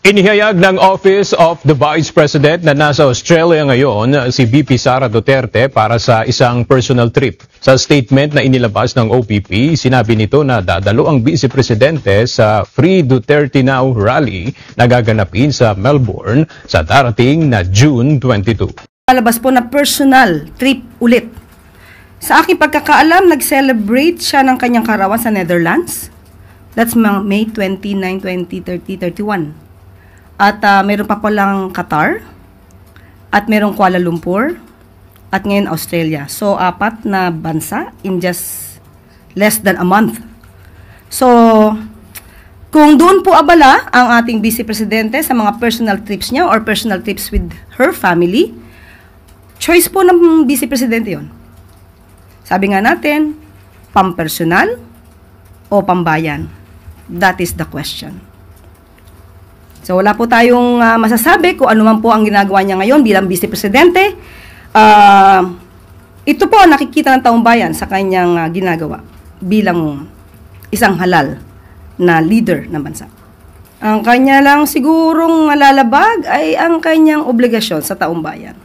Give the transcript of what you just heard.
Inihayag ng Office of the Vice President na nasa Australia ngayon si VP Sara Duterte para sa isang personal trip. Sa statement na inilabas ng OVP, sinabi nito na dadalo ang Vice Presidente sa Free Duterte Now rally na gaganapin sa Melbourne sa darating na June 22. Palabas po na personal trip ulit. Sa aking pagkakaalam, nag-celebrate siya ng kanyang karawan sa Netherlands. That's May 29, 20, 30, 31. At meron pa lang Qatar, at merong Kuala Lumpur, at ngayon Australia. So, 4 na bansa in just less than a month. So, kung doon po abala ang ating Vice Presidente sa mga personal trips niya or personal trips with her family, choice po ng Vice Presidente yon. Sabi nga natin, pampersonal o pambayan? That is the question. So wala po tayong masasabi kung ano man po ang ginagawa niya ngayon bilang Vice Presidente. Ito po nakikita ng taong bayan sa kanyang ginagawa bilang isang halal na leader ng bansa. Ang kanya lang sigurong malalabag ay ang kanyang obligasyon sa taong bayan.